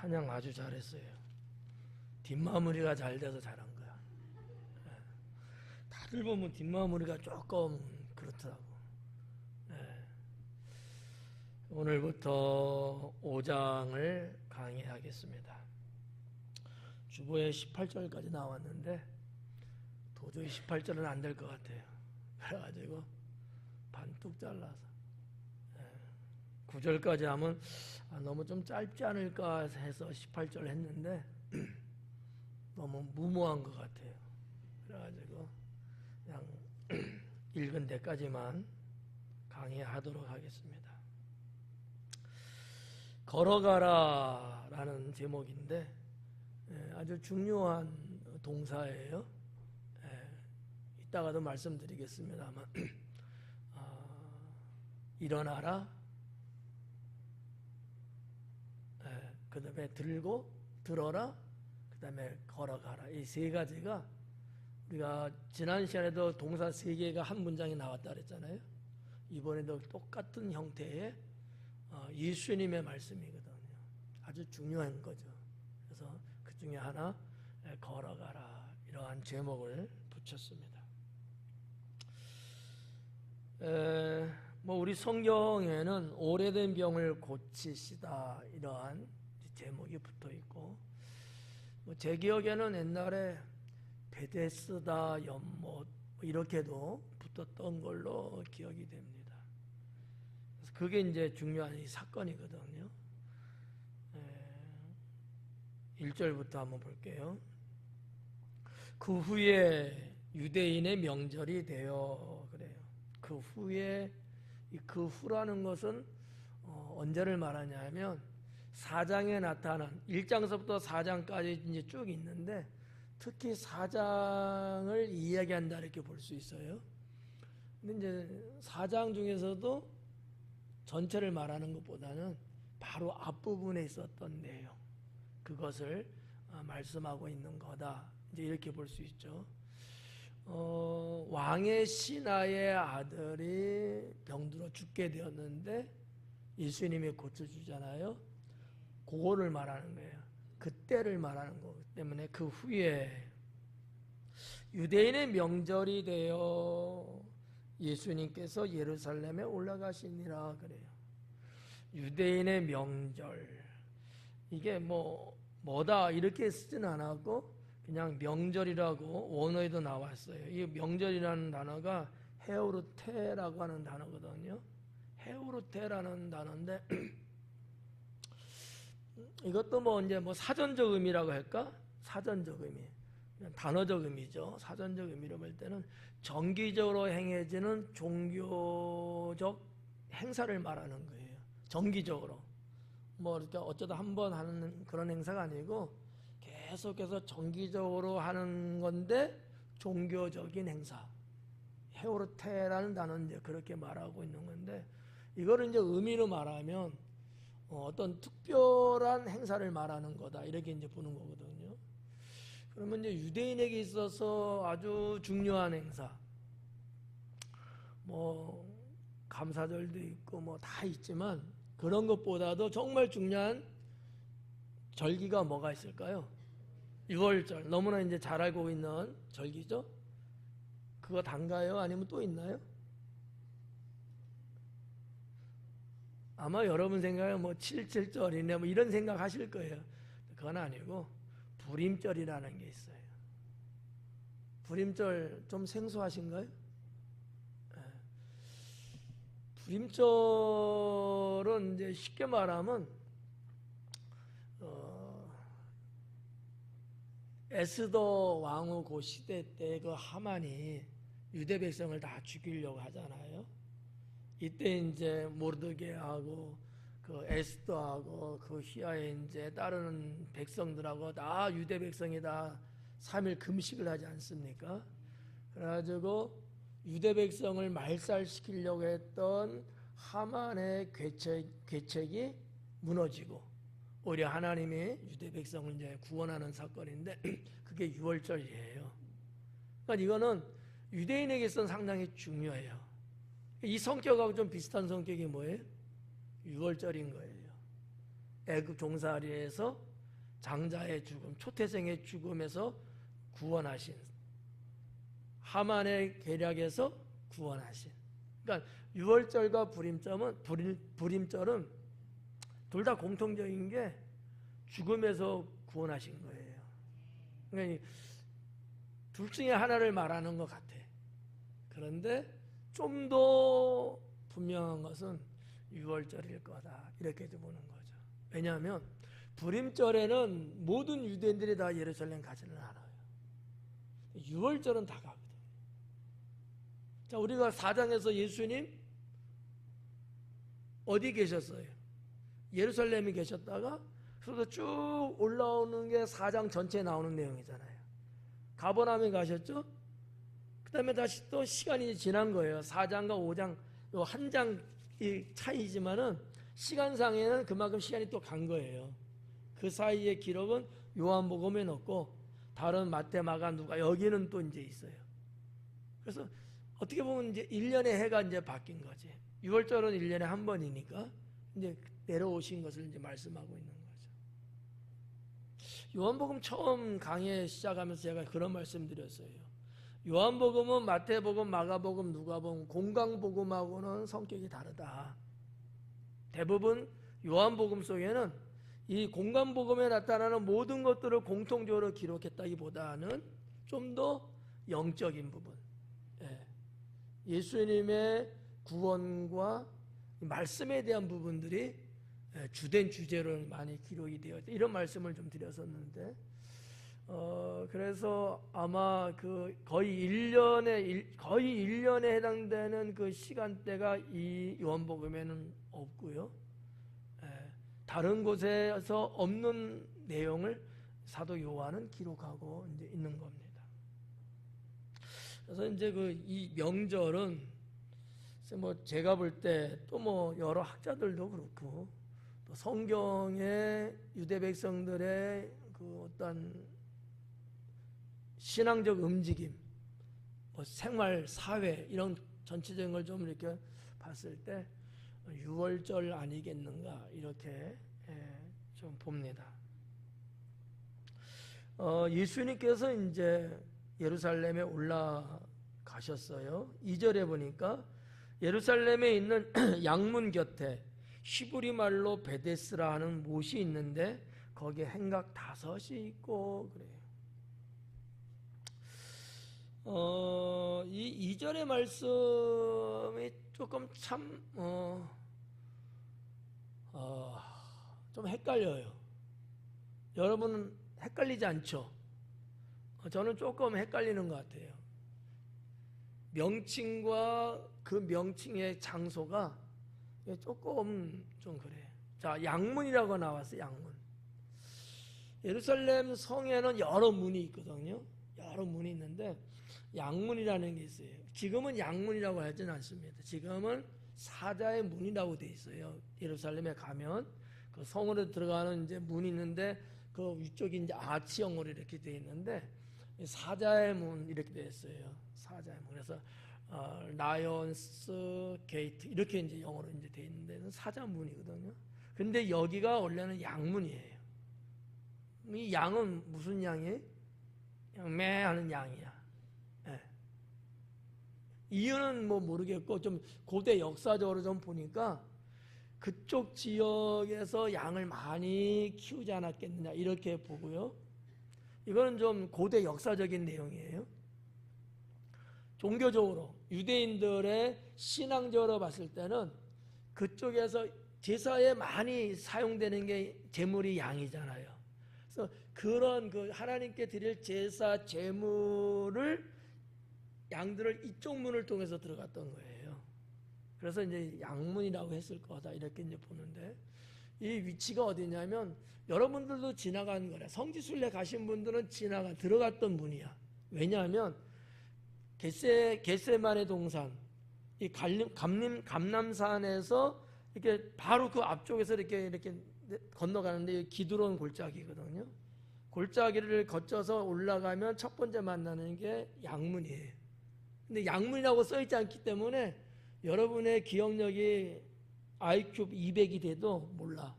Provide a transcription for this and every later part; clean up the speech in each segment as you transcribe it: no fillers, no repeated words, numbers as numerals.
찬양 아주 잘했어요. 뒷마무리가 잘 돼서 잘한 거야. 예. 다들 보면 뒷마무리가 조금 그렇더라고. 예. 오늘부터 5장을 강의하겠습니다. 주보에 18절까지 나왔는데 도저히 18절은 안 될 것 같아요. 그래가지고 반뚝 잘라서 9절까지 하면 너무 좀 짧지 않을까 해서 18절 했는데 너무 무모한 것 같아요. 그래가지고 그냥 읽은 데까지만 강의하도록 하겠습니다. 걸어가라 라는 제목인데 아주 중요한 동사예요. 이따가도 말씀드리겠습니다만 일어나라, 그 다음에 들고, 들어라, 그 다음에 걸어가라. 이 세 가지가 우리가 지난 시간에도 동사 세 개가 한 문장에 나왔다 그랬잖아요. 이번에도 똑같은 형태의 예수님의 말씀이거든요. 아주 중요한 거죠. 그래서 그 중에 하나 걸어가라 이러한 제목을 붙였습니다. 우리 성경에는 오래된 병을 고치시다 이러한 제목이 붙어 있고, 제 기억에는 옛날에 베데스다 연못 이렇게도 붙었던 걸로 기억이 됩니다. 그래서 그게 이제 중요한 이 사건이거든요. 1절부터 한번 볼게요. 그 후에 유대인의 명절이 되어 그래요. 그 후에, 그 후라는 것은 언제를 말하냐면 4장에 나타난 1장서부터 4장까지 이제 쭉 있는데 특히 4장을 이야기한다 이렇게 볼 수 있어요. 근데 이제 4장 중에서도 전체를 말하는 것보다는 바로 앞부분에 있었던 내용, 그것을 말씀하고 있는 거다. 이제 이렇게 볼 수 있죠. 왕의 신하의 아들이 병들어 죽게 되었는데 예수님이 고쳐주잖아요. 그거를 말하는 거예요. 그때를 말하는 거기 때문에 그 후에 유대인의 명절이 되어 예수님께서 예루살렘에 올라가시니라 그래요. 유대인의 명절, 이게 뭐다 이렇게 쓰진 않았고 그냥 명절이라고 원어에도 나왔어요. 이 명절이라는 단어가 헤오르테라고 하는 단어거든요. 헤오르테라는 단어인데 이것도 이제 사전적 의미라고 할까? 사전적 의미. 단어적 의미죠. 사전적 의미로 볼 때는 정기적으로 행해지는 종교적 행사를 말하는 거예요. 정기적으로. 이렇게 어쩌다 한번 하는 그런 행사가 아니고 계속해서 정기적으로 하는 건데 종교적인 행사. 헤오르테라는 단어는 이제 그렇게 말하고 있는 건데, 이거를 이제 의미로 말하면 어떤 특별한 행사를 말하는 거다 이렇게 이제 보는 거거든요. 그러면 이제 유대인에게 있어서 아주 중요한 행사, 감사절도 있고 다 있지만 그런 것보다도 정말 중요한 절기가 뭐가 있을까요? 유월절, 너무나 이제 잘 알고 있는 절기죠. 그거 단가요? 아니면 또 있나요? 아마 여러분 생각에 77절이네 이런 생각 하실 거예요. 그건 아니고 불임절이라는 게 있어요. 불임절 좀 생소하신가요? 불임절은 이제 쉽게 말하면 에스더 왕후 그 시대 때 그 하만이 유대 백성을 다 죽이려고 하잖아요. 이때 이제 모르드게하고 그 에스더하고 그 휘하에 이제 따르는 백성들하고 다 유대 백성이 다 3일 금식을 하지 않습니까? 그래가지고 유대 백성을 말살시키려고 했던 하만의 계책이 무너지고 오히려 하나님이 유대 백성을 이제 구원하는 사건인데 그게 유월절이에요. 그러니까 이거는 유대인에게서는 상당히 중요해요. 이 성격하고 좀 비슷한 성격이 뭐예요? 유월절인 거예요. 애굽 종살이에서 장자의 죽음, 초태생의 죽음에서 구원하신, 하만의 계략에서 구원하신. 그러니까 유월절과 부림절은 둘 다 공통적인 게 죽음에서 구원하신 거예요. 그러니까 둘 중에 하나를 말하는 것 같아. 그런데 좀 더 분명한 것은 유월절일 거다, 이렇게 보는 거죠. 왜냐하면 부림절에는 모든 유대인들이 다 예루살렘 가지는 않아요. 유월절은 다 가거든. 자, 우리가 4장에서 예수님 어디 계셨어요? 예루살렘에 계셨다가 그래서 쭉 올라오는 게 4장 전체에 나오는 내용이잖아요. 가버나움에 가셨죠? 그 다음에 다시 또 시간이 지난 거예요. 4장과 5장, 요 한 장이 차이지만은 시간상에는 그만큼 시간이 또 간 거예요. 그 사이의 기록은 요한복음에 넣고 다른 마태, 마가, 누가 여기는 또 이제 있어요. 그래서 어떻게 보면 이제 1년의 해가 이제 바뀐 거지. 6월절은 1년에 한 번이니까 이제 내려오신 것을 이제 말씀하고 있는 거죠. 요한복음 처음 강의 시작하면서 제가 그런 말씀 드렸어요. 요한복음은 마태복음, 마가복음, 누가복음, 공강복음하고는 성격이 다르다. 대부분 요한복음 속에는 이 공강복음에 나타나는 모든 것들을 공통적으로 기록했다기보다는 좀 더 영적인 부분, 예수님의 구원과 말씀에 대한 부분들이 주된 주제로 많이 기록이 되어 있다, 이런 말씀을 좀 드렸었는데, 그래서 아마 그 거의 1년에 해당되는 그 시간대가 이 요한복음에는 없고요. 다른 곳에서 없는 내용을 사도 요한은 기록하고 이제 있는 겁니다. 그래서 이제 이 명절은 뭐 제가 볼 때 또 뭐 여러 학자들도 그렇고 또 성경의 유대 백성들의 그 어떤 신앙적 움직임, 뭐 생활, 사회 이런 전체적인 걸 좀 이렇게 봤을 때 유월절 아니겠는가, 이렇게 좀 봅니다. 예수님께서 이제 예루살렘에 올라가셨어요. 2절에 보니까 예루살렘에 있는 양문 곁에 히브리 말로 베데스라 하는 못이 있는데 거기에 행각 5이 있고 그래요. 이 2절의 말씀이 조금 참 좀 헷갈려요. 여러분은 헷갈리지 않죠? 저는 조금 헷갈리는 것 같아요. 명칭과 그 명칭의 장소가 조금 좀 그래요. 자, 양문이라고 나왔어요. 양문. 예루살렘 성에는 여러 문이 있거든요. 여러 문이 있는데 양문이라는 게 있어요. 지금은 양문이라고 하지는 않습니다. 지금은 사자의 문이라고 되어 있어요. 예루살렘에 가면 그 성으로 들어가는 이제 문이 있는데 그 위쪽이 이제 아치형으로 이렇게 되어 있는데 사자의 문 이렇게 되어 있어요. 사자의 문. 그래서 라이언스 게이트 이렇게 이제 영어로 이제 되어 있는데 사자 문이거든요. 근데 여기가 원래는 양문이에요. 이 양은 무슨 양이에요? 그냥 매 하는 양이야. 이유는 뭐 모르겠고 좀 고대 역사적으로 좀 보니까 그쪽 지역에서 양을 많이 키우지 않았겠느냐 이렇게 보고요. 이거는 좀 고대 역사적인 내용이에요. 종교적으로 유대인들의 신앙적으로 봤을 때는 그쪽에서 제사에 많이 사용되는 게 제물이 양이잖아요. 그래서 그런 그 하나님께 드릴 제사 제물을 양들을 이쪽 문을 통해서 들어갔던 거예요. 그래서 이제 양문이라고 했을 거다 이렇게 이제 보는데, 이 위치가 어디냐면 여러분들도 지나간 거래. 성지순례 가신 분들은 들어갔던 문이야. 왜냐하면 겟세마네 동산, 이 감람산에서 이렇게 바로 그 앞쪽에서 이렇게 건너가는데 기드론 골짜기거든요. 골짜기를 거쳐서 올라가면 첫 번째 만나는 게 양문이에요. 근데 양문이라고 써있지 않기 때문에 여러분의 기억력이 IQ 200이 돼도 몰라.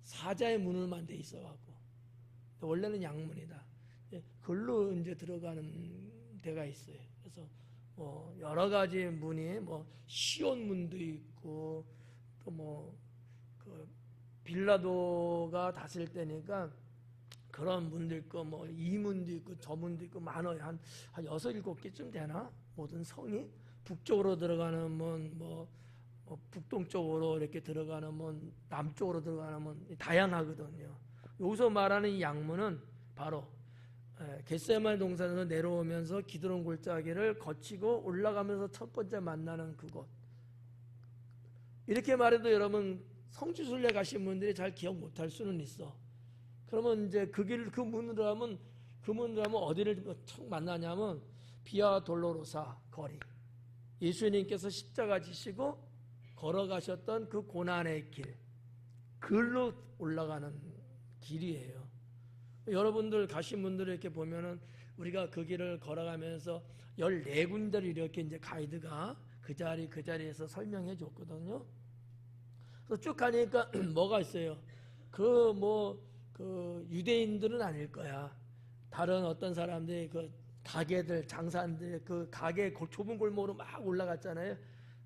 사자의 문을만 돼 있어갖고 원래는 양문이다. 글로 이제 들어가는 데가 있어요. 그래서 뭐 여러 가지 문이 뭐 시온 문도 있고 또 뭐 그 빌라도가 다스릴 때니까 그런 문도 있고 뭐 이 문도 있고 저 문도 있고 많아요. 한 6, 7개쯤 되나? 모든 성이 북쪽으로 들어가는 문, 뭐 북동쪽으로 이렇게 들어가는 문, 남쪽으로 들어가는 문 다양하거든요. 여기서 말하는 이 양문은 바로 겟세마네 동산에서 내려오면서 기드론 골짜기를 거치고 올라가면서 첫 번째 만나는 그곳. 이렇게 말해도 여러분 성지순례 가신 분들이 잘 기억 못할 수는 있어. 그러면 이제 그 문으로 하면 어디를 척 만나냐면 비아 돌로로사 거리. 예수님께서 십자가 지시고 걸어가셨던 그 고난의 길, 글로 올라가는 길이에요. 여러분들 가신 분들 이렇게 보면은 우리가 그 길을 걸어가면서 14군데를 이렇게 이제 가이드가 그 자리에서 설명해 줬거든요. 그래서 쭉 가니까 뭐가 있어요? 그 유대인들은 아닐 거야. 다른 어떤 사람들이 그 가게들, 장사들, 그 가게 좁은 골목으로 막 올라갔잖아요.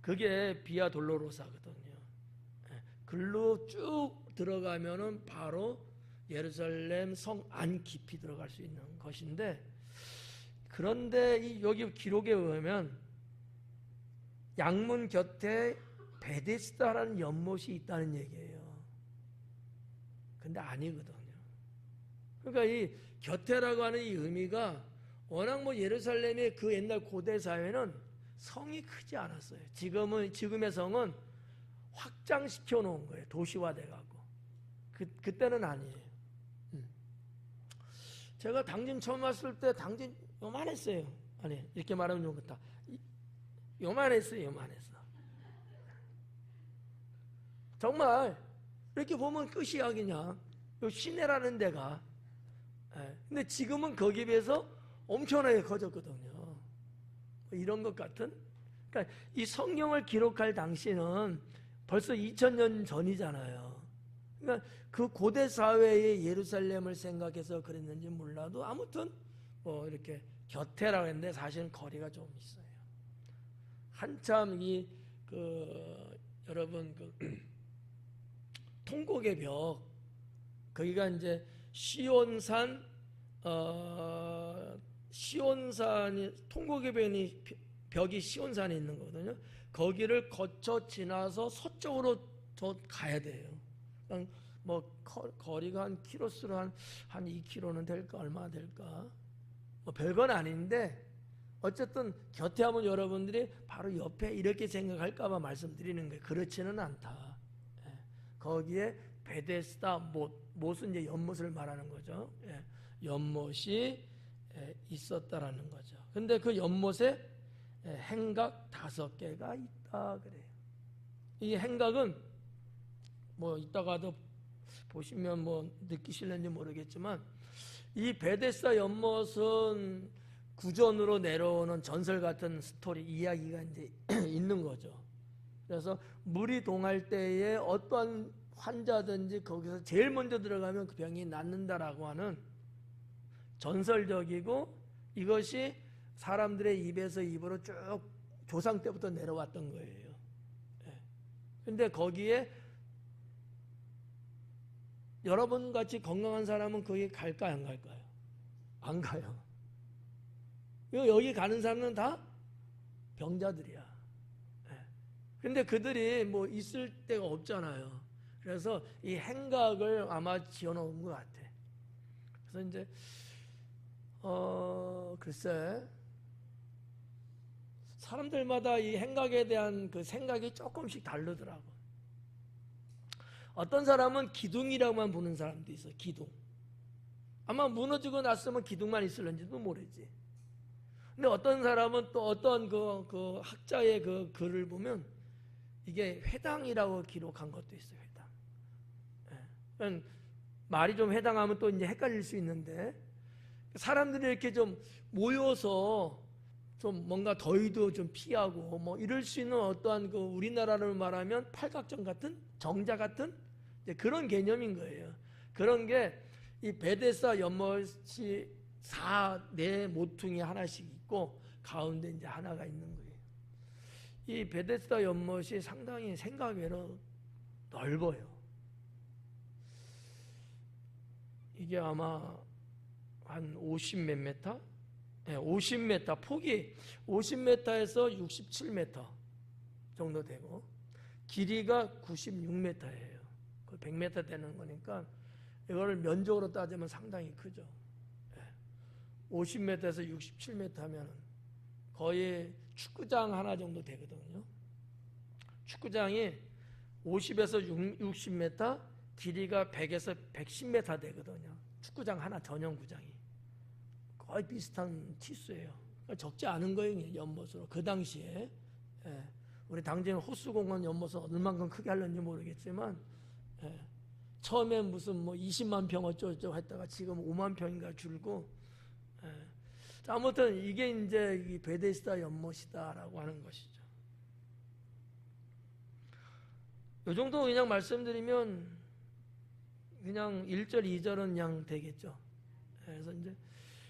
그게 비아 돌로로사거든요. 글로 쭉 들어가면은 바로 예루살렘 성 안 깊이 들어갈 수 있는 것인데, 그런데 여기 기록에 의하면 양문 곁에 베데스다라는 연못이 있다는 얘기예요. 근데 아니거든요. 그러니까 이 곁에라고 하는 이 의미가 워낙 뭐 예루살렘의 그 옛날 고대 사회는 성이 크지 않았어요. 지금의 성은 확장시켜 놓은 거예요. 도시화돼 가고. 그때는 아니에요. 제가 당진 처음 왔을 때 당진 요만했어요. 아니, 이렇게 말하면 좀 그렇다. 요만했어요. 요만했어. 정말 이렇게 보면 끝이야 그냥. 요 시내라는 데가. 근데 지금은 거기에 비해서 엄청나게 커졌거든요. 이런 것 같은. 그러니까 이 성경을 기록할 당시는 벌써 2000년 전이잖아요. 그러니까 그 고대 사회의 예루살렘을 생각해서 그랬는지 몰라도 아무튼 뭐 이렇게 곁에라고 했는데 사실은 거리가 좀 있어요. 한참 여러분 통곡의 벽, 거기가 이제 시온산이 통곡의 벽이 시온산에 있는 거거든요. 거기를 거쳐 지나서 서쪽으로 더 가야 돼요. 뭐 거리가 한 키로수로 한 2km는 될까, 얼마 될까? 뭐 별건 아닌데 어쨌든 곁에 하면 여러분들이 바로 옆에 이렇게 생각할까봐 말씀드리는 거예요. 그렇지는 않다. 거기에 베데스다 못은 이제 연못을 말하는 거죠. 연못이 있었다라는 거죠. 근데 그 연못에 행각 5개가 있다 그래요. 이 행각은 뭐 이따가도 보시면 뭐 느끼실는지 모르겠지만 이 베데스다 연못은 구전으로 내려오는 전설 같은 스토리 이야기가 이제 있는 거죠. 그래서 물이 동할 때에 어떠한 환자든지 거기서 제일 먼저 들어가면 그 병이 낫는다라고 하는 전설적이고 이것이 사람들의 입에서 입으로 쭉 조상 때부터 내려왔던 거예요. 근데 거기에 여러분 같이 건강한 사람은 거기 갈까요, 안 갈까요? 안 가요. 여기 가는 사람은 다 병자들이야. 근데 그들이 뭐 있을 데가 없잖아요. 그래서 이 행각을 아마 지어놓은 것 같아. 그래서 이제 글쎄 사람들마다 이 행각에 대한 그 생각이 조금씩 다르더라고. 어떤 사람은 기둥이라고만 보는 사람도 있어. 기둥. 아마 무너지고 났으면 기둥만 있을는지도 모르지. 근데 어떤 사람은 또 어떤 그 학자의 그 글을 보면 이게 회당이라고 기록한 것도 있어요. 회당. 말이 좀 회당하면 또 이제 헷갈릴 수 있는데 사람들이 이렇게 좀 모여서 좀 뭔가 더위도 좀 피하고 뭐 이럴 수 있는 어떠한 그 우리나라를 말하면 팔각정 같은 정자 같은 이제 그런 개념인 거예요. 그런 게 이 베데스다 연못이 4네 모퉁이 하나씩 있고 가운데 이제 하나가 있는 거예요. 이 베데스다 연못이 상당히 생각외로 넓어요. 이게 아마 한 50 몇 메타? 네, 50m, 폭이 50m에서 67m 정도 되고 길이가 96m예요. 100m 되는 거니까 이거를 면적으로 따지면 상당히 크죠. 50m에서 67m 하면 거의 축구장 하나 정도 되거든요. 축구장이 50에서 60m, 길이가 100에서 110m 되거든요. 축구장 하나 전용 구장이. 거의 비슷한 치수예요. 적지 않은 거예요, 연못으로. 그 당시에. 우리 당시에는 호수공원 연못을 얼만큼 크게 하려는지 모르겠지만, 처음엔 무슨 뭐 20만 평 어쩌고저쩌고 했다가 지금 5만 평인가 줄고, 자, 아무튼 이게 이제 이 베데스다 연못이다라고 하는 것이죠. 이 정도 그냥 말씀드리면 그냥 1절, 2절은 그냥 되겠죠. 그래서 이제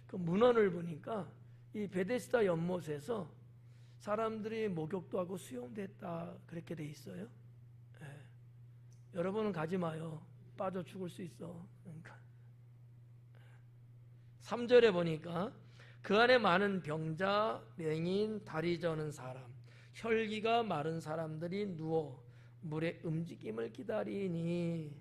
그 문헌을 보니까 이 베데스다 연못에서 사람들이 목욕도 하고 수영도 했다 그렇게 돼 있어요. 여러분은 가지 마요. 빠져 죽을 수 있어. 그러니까 3절에 보니까 그 안에 많은 병자, 맹인, 다리 저는 사람, 혈기가 마른 사람들이 누워 물의 움직임을 기다리니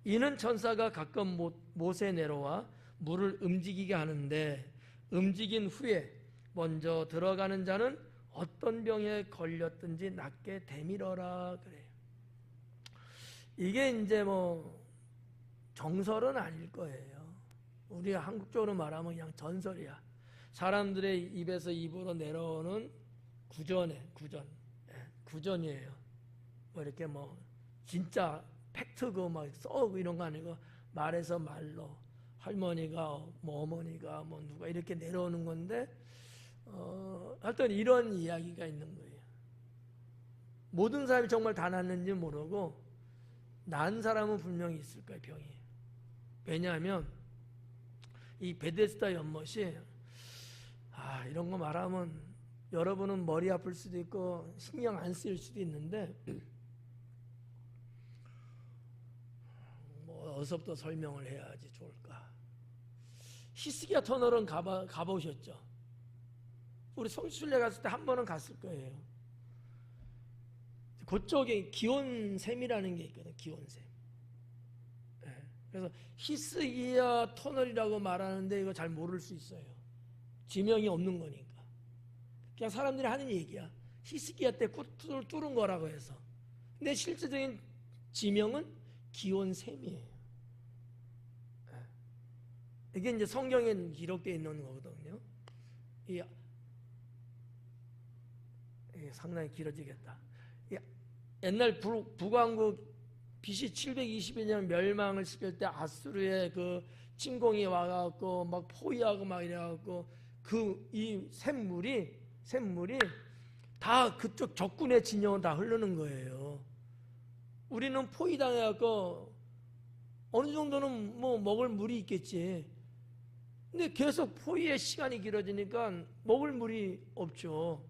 이는 천사가 가끔 못에 내려와 물을 움직이게 하는데 움직인 후에 먼저 들어가는 자는 어떤 병에 걸렸든지 낫게 되밀어라 그래요. 이게 이제 뭐 정설은 아닐 거예요. 우리가 한국적으로 말하면 그냥 전설이야. 사람들의 입에서 입으로 내려오는 구전이에요. 뭐 이렇게 뭐 진짜 팩트고 막 써고 이런 거 아니고 말에서 말로 할머니가 뭐 어머니가 뭐 누가 이렇게 내려오는 건데 하여튼 이런 이야기가 있는 거예요. 모든 사람이 정말 다 낫는지 모르고 난 사람은 분명히 있을 거예요, 병이. 왜냐하면 이 베데스다 연못이 이런 거 말하면 여러분은 머리 아플 수도 있고 신경 안 쓰일 수도 있는데 뭐 어디서부터 설명을 해야지 좋을까? 히스기야 터널은 가보셨죠? 우리 성수순례 갔을 때 한 번은 갔을 거예요. 그쪽에 기온샘이라는 게 있거든요. 기온샘. 그래서 히스기야 터널이라고 말하는데 이거 잘 모를 수 있어요. 지명이 없는 거니까. 그냥 사람들이 하는 얘기야. 히스기야 때 뚫은 거라고 해서. 근데 실질적인 지명은 기온샘이에요. 이게 이제 성경에 기록되어 있는 거거든요. 이게 상당히 길어지겠다. 옛날 북왕국 BC 722년 멸망을 시킬 때 아수르의 그 침공이 와갖고 막 포위하고 막 이래갖고 이 샘물이 다 그쪽 적군의 진영은 다 흐르는 거예요. 우리는 포위당해갖고 어느 정도는 뭐 먹을 물이 있겠지. 근데 계속 포위의 시간이 길어지니까 먹을 물이 없죠.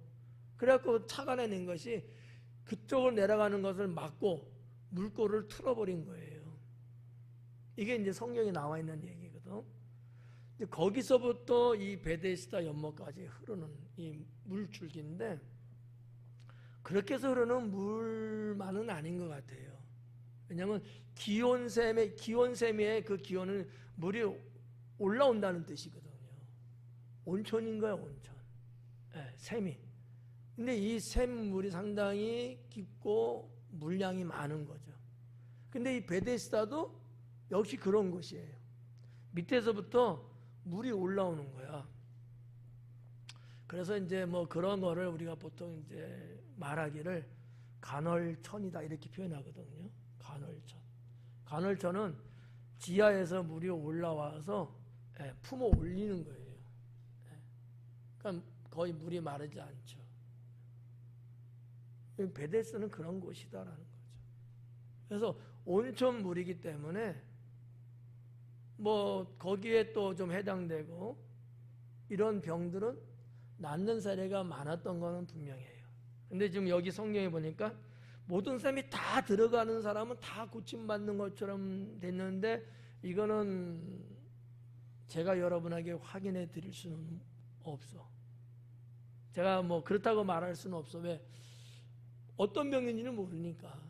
그래갖고 착안해낸 것이 그쪽으로 내려가는 것을 막고 물꼬를 틀어버린 거예요. 이게 이제 성경에 나와 있는 얘기거든. 이제 거기서부터 이 베데스다 연못까지 흐르는 이 물줄기인데 그렇게 해서 흐르는 물만은 아닌 것 같아요. 왜냐하면 기온샘의 그 기온은 물이 올라온다는 뜻이거든요. 온천인 거야, 온천. 샘이. 근데 이 샘물이 상당히 깊고 물량이 많은 거죠. 근데 이 베데스다도 역시 그런 곳이에요. 밑에서부터 물이 올라오는 거야. 그래서 이제 뭐 그런 거를 우리가 보통 이제 말하기를 간헐천이다 이렇게 표현하거든요. 간헐천. 간헐천은 지하에서 물이 올라와서 품어 올리는 거예요. 그러니까 거의 물이 마르지 않죠. 베데스는 그런 곳이다라는 거죠. 그래서 온천물이기 때문에 뭐 거기에 또 좀 해당되고 이런 병들은 낫는 사례가 많았던 거는 분명해요. 근데 지금 여기 성경에 보니까 모든 사람이 다 들어가는 사람은 다 고침받는 것처럼 됐는데 이거는 제가 여러분에게 확인해 드릴 수는 없어. 제가 뭐 그렇다고 말할 수는 없어. 왜? 어떤 병인지는 모르니까.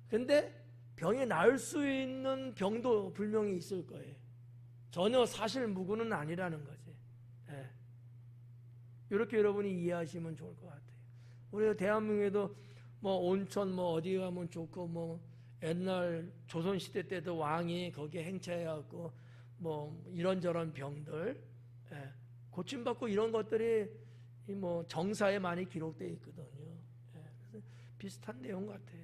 근데 병이 나을 수 있는 병도 분명히 있을 거예요. 전혀 사실 무구는 아니라는 거지. 예. 이렇게 여러분이 이해하시면 좋을 것 같아요. 우리 대한민국에도 뭐 온천 뭐 어디 가면 좋고 뭐 옛날 조선시대 때도 왕이 거기에 행차해갖고 뭐 이런저런 병들 고침받고 이런 것들이 뭐 정사에 많이 기록되어 있거든요. 그래서 비슷한 내용 같아요.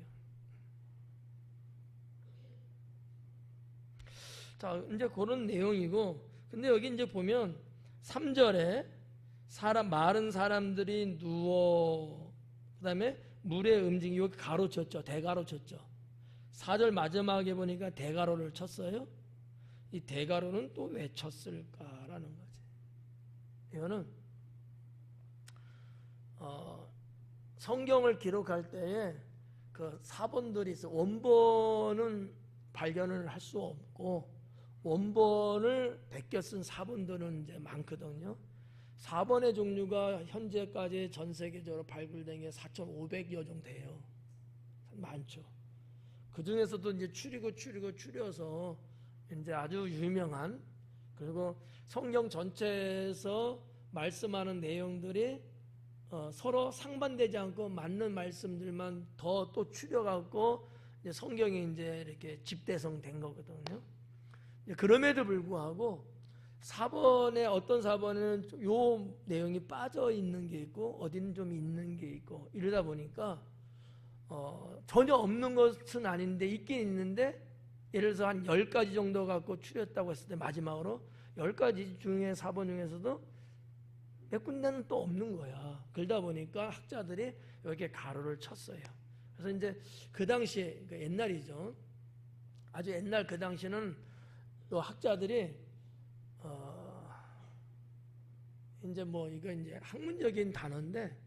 자, 이제 그런 내용이고, 근데 여기 이제 보면 3절에 마른 사람들이 누워, 그 다음에 물의 움직임이 여기 가로쳤죠. 대가로쳤죠. 4절 마지막에 보니까 대가로를 쳤어요. 이 대가로는 또 왜 쳤을까라는 거지. 이거는 성경을 기록할 때에 그 사본들이 있어. 원본은 발견을 할 수 없고 원본을 베껴 쓴 사본들은 이제 많거든요. 사본의 종류가 현재까지 전 세계적으로 발굴된 게 4,500여 정도 돼요. 많죠. 그 중에서도 이제 추려서 이제 아주 유명한, 그리고 성경 전체에서 말씀하는 내용들이 서로 상반되지 않고 맞는 말씀들만 더 또 추려갖고 성경이 이제 이렇게 집대성된 거거든요. 그럼에도 불구하고 사본에 어떤 사본에는 요 내용이 빠져 있는 게 있고 어디는 좀 있는 게 있고 이러다 보니까 전혀 없는 것은 아닌데 있긴 있는데 예를 들어서 한 10가지 정도 갖고 추렸다고 했을 때 마지막으로 10가지 중에 사본 중에서도 몇 군데는 또 없는 거야. 그러다 보니까 학자들이 이렇게 가로를 쳤어요. 그래서 이제 그 당시에, 그러니까 옛날이죠. 아주 옛날 그 당시는 또 학자들이 이제 뭐 이거 이제 학문적인 단어인데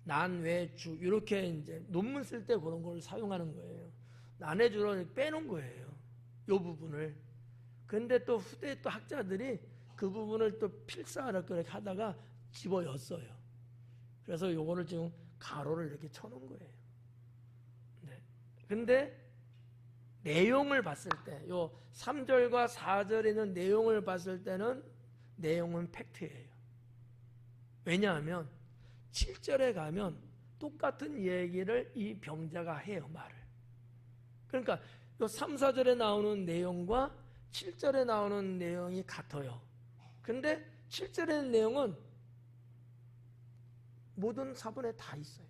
난외주 이렇게 이제 논문 쓸 때 그런 걸 사용하는 거예요. 난외주로 빼놓은 거예요. 요 부분을. 근데 또 후대 또 학자들이 그 부분을 또 필사하려고 하다가 집어였어요. 그래서 요거를 지금 가로를 이렇게 쳐놓은 거예요. 네. 근데 내용을 봤을 때, 요 3절과 4절에 있는 내용을 봤을 때는 내용은 팩트예요. 왜냐하면 7절에 가면 똑같은 얘기를 이 병자가 해요, 말을. 그러니까 요 3, 4절에 나오는 내용과 7절에 나오는 내용이 같아요. 근데 7절에 있는 내용은 모든 사본에 다 있어요.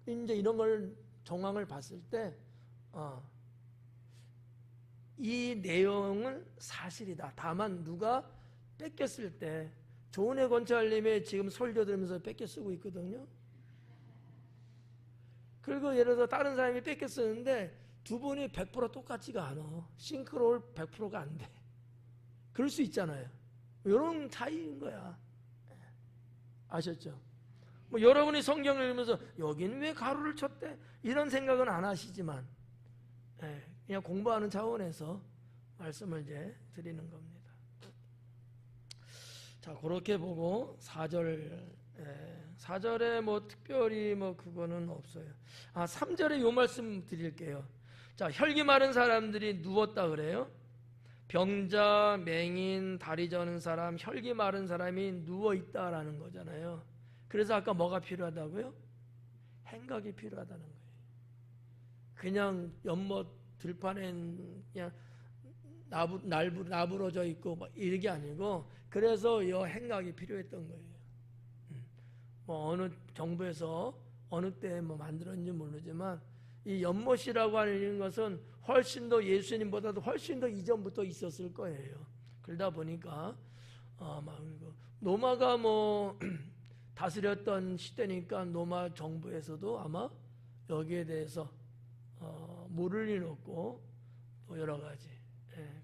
이제 이런 걸 정황을 봤을 때 이 내용은 사실이다. 다만 누가 뺏겼을 때 조은혜 권찰님의 지금 설교 들으면서 뺏겨 쓰고 있거든요. 그리고 예를 들어 다른 사람이 뺏겨 쓰는데 두 분이 100% 똑같지가 않아. 싱크로율 100%가 안 돼. 그럴 수 있잖아요. 이런 차이인 거야. 아셨죠? 뭐 여러분이 성경을 읽으면서 여기는 왜 가로를 쳤대? 이런 생각은 안 하시지만 그냥 공부하는 차원에서 말씀을 이제 드리는 겁니다. 자, 그렇게 보고 4절에 뭐 특별히 뭐 그거는 없어요. 3절에 요 말씀 드릴게요. 자, 혈기 마른 사람들이 누웠다 그래요. 병자, 맹인, 다리 저는 사람, 혈기 마른 사람이 누워 있다라는 거잖아요. 그래서 아까 뭐가 필요하다고요? 행각이 필요하다는 거예요. 그냥 연못 들판에 그냥 나부러져 있고 뭐 이게 아니고 그래서 이 행각이 필요했던 거예요. 뭐 어느 정부에서 어느 때 뭐 만들었는지 모르지만 이 연못이라고 하는 것은 훨씬 더 예수님보다도 훨씬 더 이전부터 있었을 거예요. 그러다 보니까 로마가 뭐 다스렸던 시대니까 로마 정부에서도 아마 여기에 대해서 모를 일 없고 뭐 여러 가지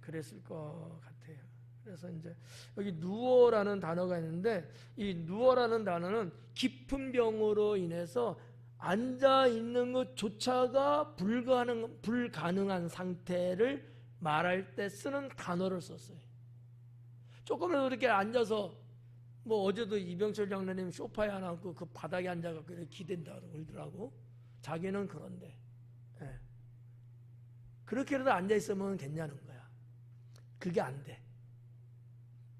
그랬을 것 같아요. 그래서 이제 여기 누워라는 단어가 있는데 이 누워라는 단어는 깊은 병으로 인해서 앉아 있는 것조차가 불가능한 상태를 말할 때 쓰는 단어를 썼어요. 조금이라도 이렇게 앉아서 뭐 어제도 이병철 장로님 소파에 안 앉고 그 바닥에 앉아갖고 이렇게 기댄다고 그러더라고. 자기는 그런데 그렇게라도 앉아 있으면 괜찮은 거야. 그게 안 돼.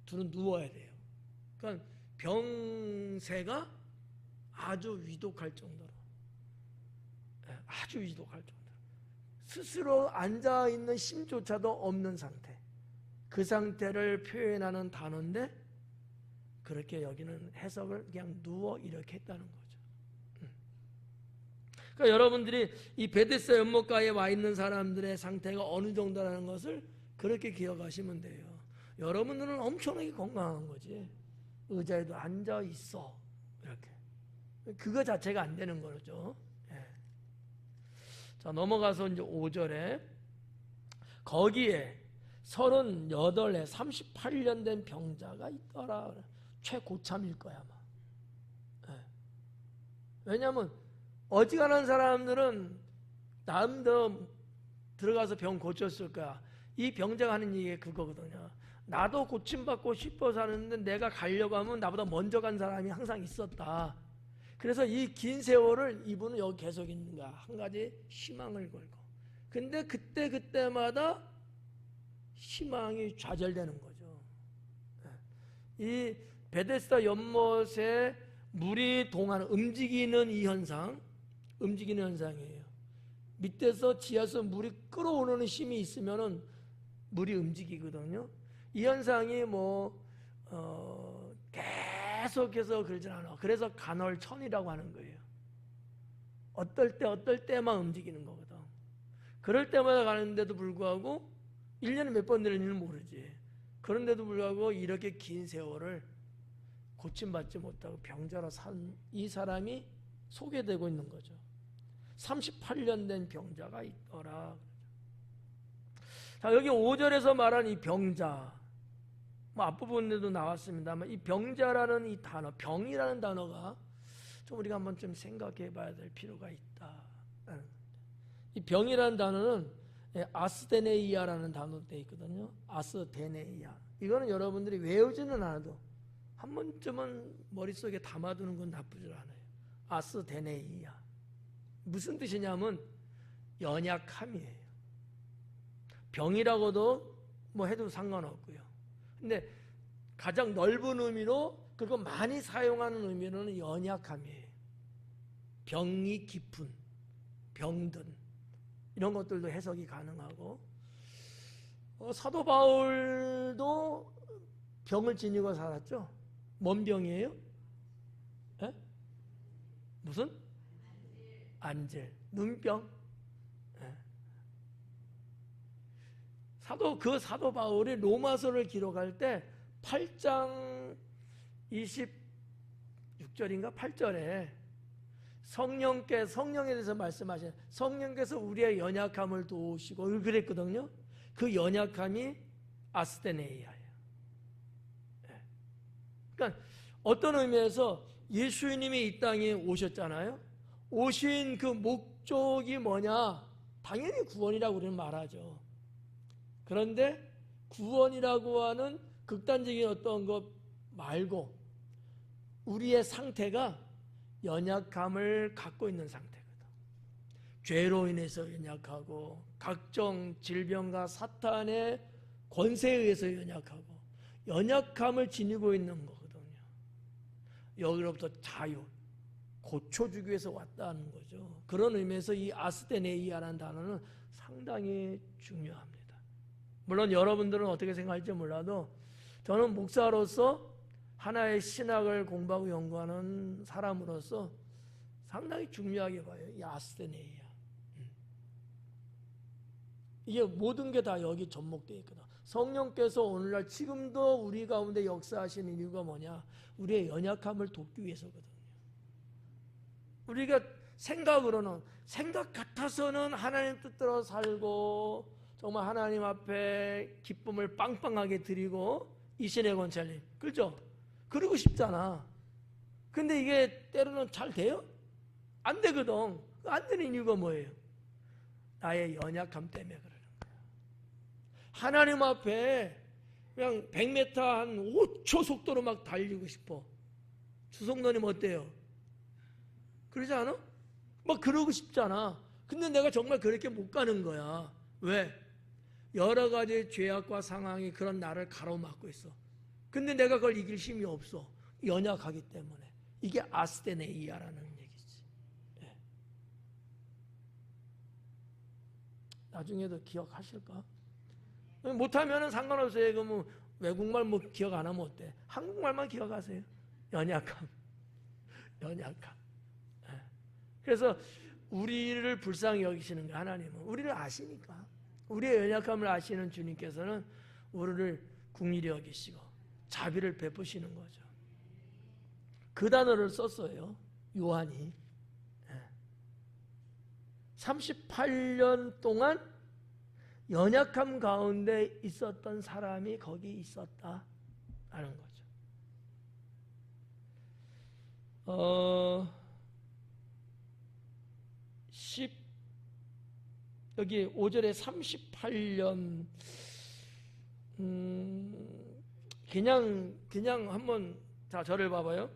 둘은 누워야 돼요. 그러니까 병세가 아주 위독할 정도로, 아주 위독할 정도로 스스로 앉아 있는 힘조차도 없는 상태, 그 상태를 표현하는 단어인데 그렇게 여기는 해석을 그냥 누워 이렇게 했다는 거죠. 그러니까 여러분들이 이 베데스다 연못가에 와 있는 사람들의 상태가 어느 정도라는 것을 그렇게 기억하시면 돼요. 여러분들은 엄청나게 건강한 거지. 의자에도 앉아 있어 이렇게. 그거 자체가 안 되는 거죠. 자, 넘어가서 이제 5절에 거기에 38에 38년 된 병자가 있더라. 최고참일 거야 아마. 왜냐하면 어지간한 사람들은 남도 들어가서 병 고쳤을 거야. 이 병자가 하는 얘기가 그거거든요. 나도 고침받고 싶어서 하는데 내가 가려고 하면 나보다 먼저 간 사람이 항상 있었다. 그래서 이 긴 세월을 이분은 여기 계속 있는 거야. 한 가지 희망을 걸고. 근데 그때마다 희망이 좌절되는 거죠. 이 베데스다 연못에 물이 움직이는 이 현상, 움직이는 현상이에요. 밑에서 지하에서 물이 끌어오르는 힘이 있으면은 물이 움직이거든요. 이 현상이 계속해서 그러진 않아. 그래서 간헐천이라고 하는 거예요. 어떨 때만 움직이는 거거든. 그럴 때마다 가는데도 불구하고 1년에 몇 번 되는지는 모르지. 그런데도 불구하고 이렇게 긴 세월을 고침받지 못하고 병자로 산 이 사람이 소개되고 있는 거죠. 38년 된 병자가 있더라. 자, 여기 5절에서 말한 이 병자, 앞부분에도 나왔습니다만 이 병자라는 이 단어, 병이라는 단어가 좀 우리가 한번 좀 생각해 봐야 될 필요가 있다. 이 병이라는 단어는 아스데네이아라는 단어로 되어 있거든요. 아스데네이아. 이거는 여러분들이 외우지는 않아도 한 번쯤은 머릿속에 담아두는 건 나쁘지 않아요. 아스데네이아. 무슨 뜻이냐면 연약함이에요. 병이라고도 해도 상관없고요. 근데 가장 넓은 의미로 그리고 많이 사용하는 의미로는 연약함이에요. 병이 깊은, 병든 이런 것들도 해석이 가능하고 사도 바울도 병을 지니고 살았죠. 뭔 병이에요? 무슨? 안질, 눈병. 사도 바울이 로마서를 기록할 때 8장 26절인가 8절에 성령에 대해서 말씀하신 성령께서 우리의 연약함을 도우시고 그랬거든요. 그 연약함이 아스데네이아예요. 그러니까 어떤 의미에서 예수님이 이 땅에 오셨잖아요. 오신 그 목적이 뭐냐? 당연히 구원이라고 우리는 말하죠. 그런데 구원이라고 하는 극단적인 어떤 것 말고 우리의 상태가 연약함을 갖고 있는 상태거든. 죄로 인해서 연약하고 각종 질병과 사탄의 권세에 의해서 연약하고 연약함을 지니고 있는 거거든요. 여기로부터 자유, 고쳐주기 위해서 왔다는 거죠. 그런 의미에서 이 아스데네이아라는 단어는 상당히 중요합니다. 물론 여러분들은 어떻게 생각할지 몰라도 저는 목사로서 하나의 신학을 공부하고 연구하는 사람으로서 상당히 중요하게 봐요. 이 아스데네이아. 이게 모든 게 다 여기 접목되어 있거든. 성령께서 오늘날 지금도 우리 가운데 역사하시는 이유가 뭐냐? 우리의 연약함을 돕기 위해서거든요. 우리가 생각 같아서는 하나님 뜻대로 살고 정말 하나님 앞에 기쁨을 빵빵하게 드리고 이신의 권찰님, 그렇죠? 그러고 싶잖아. 근데 이게 때로는 잘 돼요? 안 되거든. 안 되는 이유가 뭐예요? 나의 연약함 때문에 그러는 거야. 하나님 앞에 그냥 100m 한 5초 속도로 막 달리고 싶어. 주성도님 어때요? 그러지 않아? 막 그러고 싶잖아. 근데 내가 정말 그렇게 못 가는 거야. 왜? 여러 가지 죄악과 상황이 그런 나를 가로막고 있어. 근데 내가 그걸 이길 힘이 없어. 연약하기 때문에. 이게 아스테네이아라는 얘기지. 예. 나중에도 기억하실까? 못하면 상관없어요. 그 뭐 외국말 뭐 기억 안 하면 어때? 한국말만 기억하세요. 연약함. 연약함. 예. 그래서 우리를 불쌍히 여기시는 거 하나님은 우리를 아시니까. 우리의 연약함을 아시는 주님께서는 우리를 긍휼히 여기시고 자비를 베푸시는 거죠. 그 단어를 썼어요. 요한이. 38년 동안 연약함 가운데 있었던 사람이 거기 있었다라는 거죠. 여기 5절에 38년 그냥 한번 자 저를 봐봐요.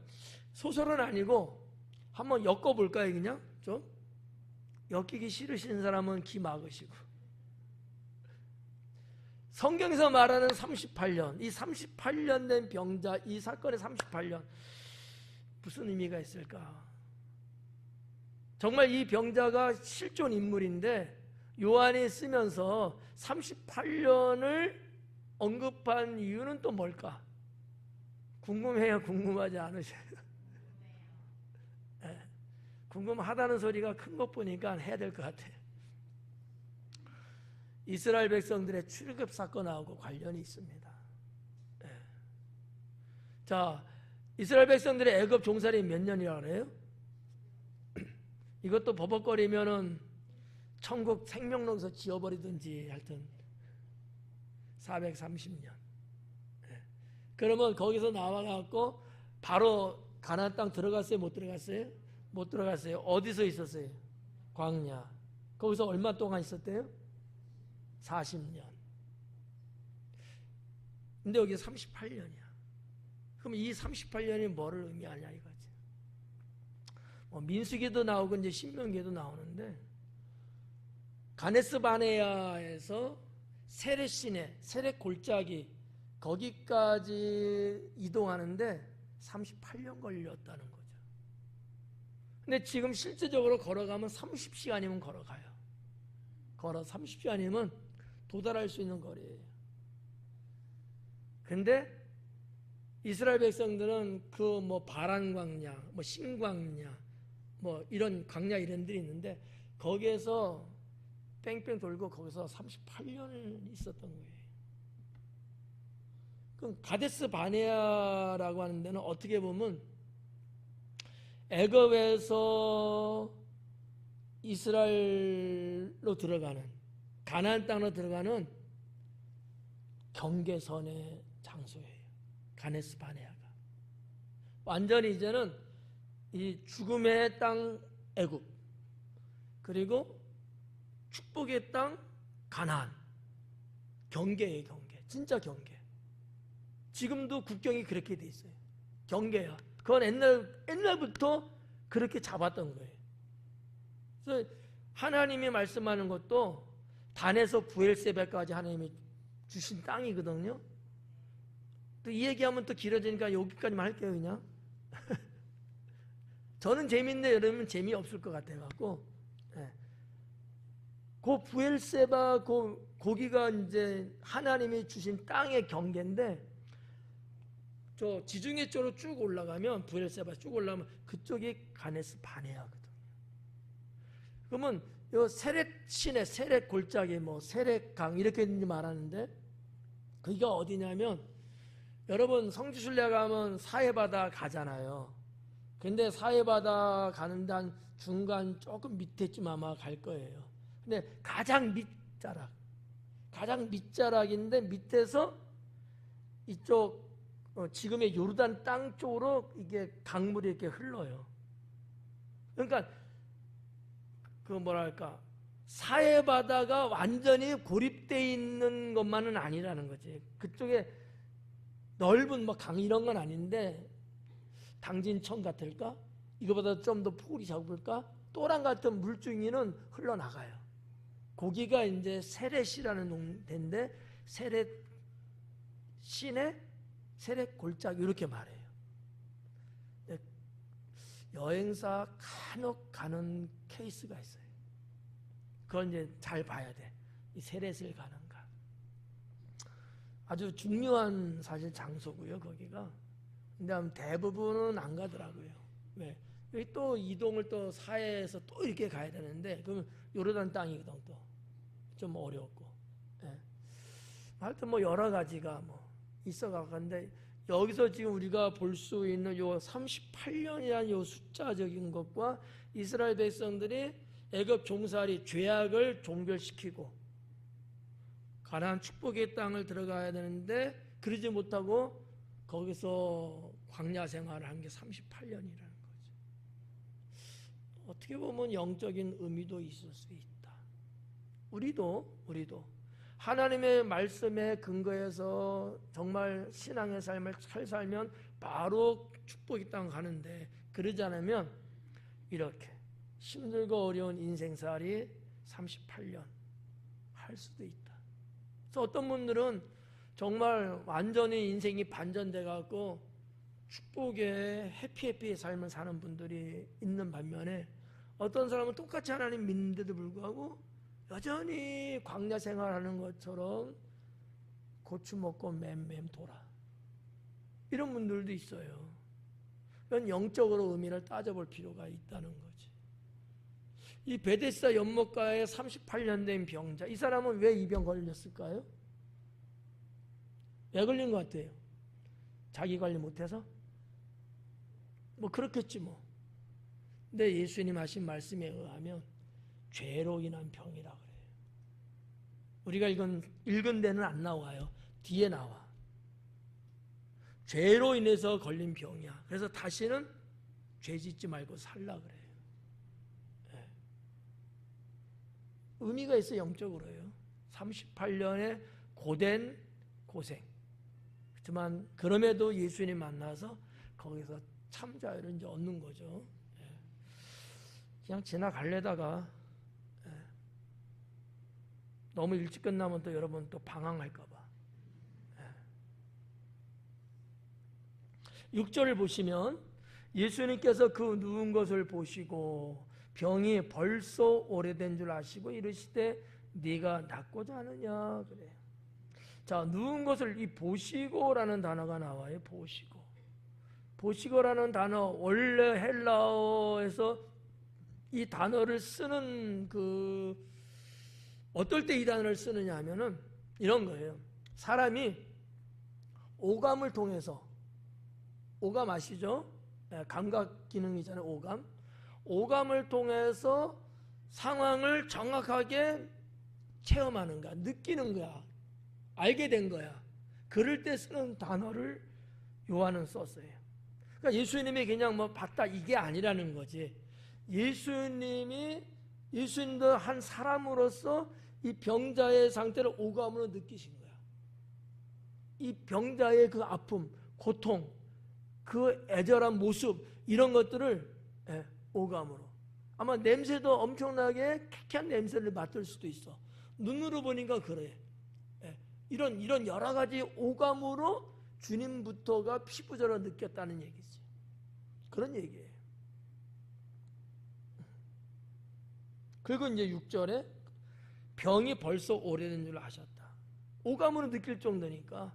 소설은 아니고 한번 엮어볼까요? 그냥 좀 엮이기 싫으신 사람은 귀 막으시고 성경에서 말하는 38년 이 38년 된 병자 이 사건의 38년 무슨 의미가 있을까? 정말 이 병자가 실존 인물인데 요한이 쓰면서 38년을 언급한 이유는 또 뭘까? 궁금해요? 궁금하지 않으세요? 네. 궁금하다는 소리가 큰 것 보니까 해야 될 것 같아요. 이스라엘 백성들의 출애굽 사건하고 관련이 있습니다. 네. 자, 이스라엘 백성들의 애굽 종살이 몇 년이라고 그래요? 이것도 버벅거리면은 천국 생명록에서 지워버리든지 하여튼 430년. 그러면 거기서 나와갖고 바로 가나안 땅 들어갔어요? 못 들어갔어요? 못 들어갔어요. 어디서 있었어요? 광야. 거기서 얼마 동안 있었대요? 40년. 근데 여기 38년이야. 그럼 이 38년이 뭐를 의미하냐 이거지. 민수기도 나오고 이제 신명기도 나오는데 가네스 바네아에서 세렛 시내, 세렛 골짜기 거기까지 이동하는데 38년 걸렸다는 거죠. 근데 지금 실제적으로 걸어가면 30시간이면 걸어가요. 걸어 30시간이면 도달할 수 있는 거리예요. 근데 이스라엘 백성들은 그 뭐 바란 광야, 뭐 신광야, 뭐 이런 광야 이런 데이 있는데 거기에서 뺑뺑 돌고 거기서 38년을 있었던 거예요. 그럼 가데스 바네아라고 하는 데는 어떻게 보면 애굽에서 이스라엘로 들어가는 가나안 땅으로 들어가는 경계선의 장소예요. 가데스 바네아가 완전히 이제는 이 죽음의 땅 애굽 그리고 축복의 땅 가나안 경계예요. 경계 진짜 경계. 지금도 국경이 그렇게 돼 있어요. 경계야. 그건 옛날부터 그렇게 잡았던 거예요. 그래서 하나님이 말씀하는 것도 단에서 부엘세바까지 하나님이 주신 땅이거든요. 또 이 얘기하면 또 길어지니까 여기까지만 할게요. 그냥 저는 재밌는데 여러분 재미없을 것 같아갖고 그 부엘세바 거기가 이제 하나님이 주신 땅의 경계인데 저 지중해 쪽으로 쭉 올라가면 부엘세바 쭉 올라가면 그쪽이 가네스 바네아거든요. 그러면 요 세렛 시내 세렛 골짜기 뭐 세렛 강 이렇게 말하는데 거기가 어디냐면 여러분 성지순례 가면 사해바다 가잖아요. 근데 사해바다 가는데 한 중간 조금 밑에쯤 아마 갈 거예요. 근데 가장 밑자락 가장 밑자락인데 밑에서 이쪽 지금의 요르단 땅 쪽으로 이게 강물이 이렇게 흘러요. 그러니까 그 뭐랄까 사해 바다가 완전히 고립되어 있는 것만은 아니라는 거지. 그쪽에 넓은 뭐 강 이런 건 아닌데 당진천 같을까? 이거보다 좀 더 폭이 작을까? 또랑 같은 물줄기는 흘러나가요. 거기가 이제 세렛이라는 데인데 세렛 시내 세렛 골짜기 이렇게 말해요. 여행사 간혹 가는 케이스가 있어요. 그건 이제 잘 봐야 돼. 이 세렛을 가는가. 아주 중요한 사실 장소고요, 거기가. 근데 대부분은 안 가더라고요. 왜? 여기 또 이동을 또 사해에서 또 이렇게 가야 되는데, 그럼 요르단 땅이거든, 또. 좀 어렵고. 예. 하여튼 뭐 여러 가지가 뭐 있어가고, 근데 여기서 지금 우리가 볼 수 있는 요 38년이라는 요 숫자적인 것과 이스라엘 백성들이 애굽 종살이 죄악을 종결시키고 가나안 축복의 땅을 들어가야 되는데 그러지 못하고 거기서 광야 생활을 한 게 38년이라는 거죠. 어떻게 보면 영적인 의미도 있을 수 있다. 우리도 하나님의 말씀에 근거해서 정말 신앙의 삶을 잘 살면 바로 축복의 땅 가는데 그러지 않으면 이렇게 힘들고 어려운 인생살이 38년 할 수도 있다. 그래서 어떤 분들은 정말 완전히 인생이 반전돼 갖고 축복의 해피의 삶을 사는 분들이 있는 반면에 어떤 사람은 똑같이 하나님 믿는데도 불구하고 여전히 광야 생활하는 것처럼 고추 먹고 맴맴 돌아. 이런 분들도 있어요. 이건 영적으로 의미를 따져볼 필요가 있다는 거지. 이 베데스다 연못가에 38년 된 병자, 이 사람은 왜 이 병 걸렸을까요? 왜 걸린 것 같아요? 자기 관리 못해서? 뭐 그렇겠지 뭐. 근데 예수님 하신 말씀에 의하면 죄로 인한 병이라 그래요. 우리가 읽은 데는 안 나와요. 뒤에 나와. 죄로 인해서 걸린 병이야. 그래서 다시는 죄 짓지 말고 살라 그래요. 네. 의미가 있어 영적으로요. 38년의 고된 고생. 하지만 그럼에도 예수님 만나서 거기서 참 자유를 이제 얻는 거죠. 네. 그냥 지나가려다가 너무 일찍 끝나면 또 여러분 또 방황할까 봐. 6절을 보시면 예수님께서 그 누운 것을 보시고 병이 벌써 오래된 줄 아시고 이르시되 네가 낫고자 하느냐 그래요. 자, 누운 것을 이 보시고라는 단어가 나와요. 보시고라는 단어 원래 헬라어에서 이 단어를 쓰는 어떨 때 이 단어를 쓰느냐 하면은 이런 거예요. 사람이 오감을 통해서, 오감 아시죠? 감각 기능이잖아요. 오감을 통해서 상황을 정확하게 체험하는 거야. 느끼는 거야. 알게 된 거야. 그럴 때 쓰는 단어를 요한은 썼어요. 그러니까 예수님이 그냥 뭐 봤다 이게 아니라는 거지. 예수님도 한 사람으로서 이 병자의 상태를 오감으로 느끼신 거야. 이 병자의 그 아픔, 고통, 그 애절한 모습 이런 것들을 오감으로. 아마 냄새도 엄청나게 쾌쾌한 냄새를 맡을 수도 있어. 눈으로 보니까 그래. 이런 여러 가지 오감으로 주님부터가 피부적으로 느꼈다는 얘기지. 그런 얘기예요. 그리고 이제 6절에 병이 벌써 오래된 줄 아셨다. 오감으로 느낄 정도니까.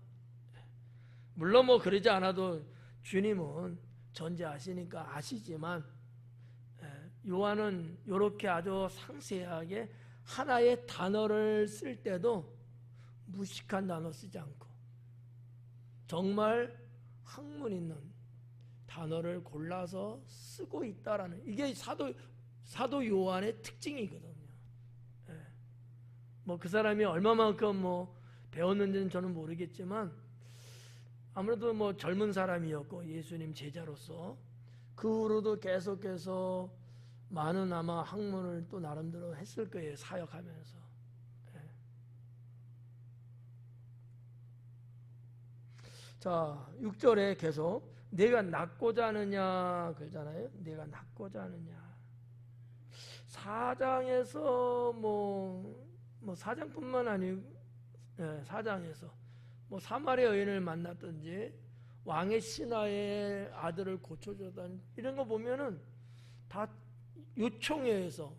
물론 뭐 그러지 않아도 주님은 전지하시니까 아시지만 요한은 이렇게 아주 상세하게 하나의 단어를 쓸 때도 무식한 단어 쓰지 않고 정말 학문 있는 단어를 골라서 쓰고 있다라는 이게 사도 요한의 특징이거든요. 뭐 그 사람이 얼마만큼 뭐 배웠는지는 저는 모르겠지만 아무래도 뭐 젊은 사람이었고 예수님 제자로서 그 후로도 계속해서 많은 아마 학문을 또 나름대로 했을 거예요. 사역하면서. 예. 자, 6절에 계속 내가 낫고자 하느냐 그러잖아요. 내가 낫고자 하느냐. 4장에서 뭐 4장뿐만 아니고 4장에서 뭐 사마리아 여인을 만났든지 왕의 신하의 아들을 고쳐주던 이런 거 보면은 다 요청에 의해서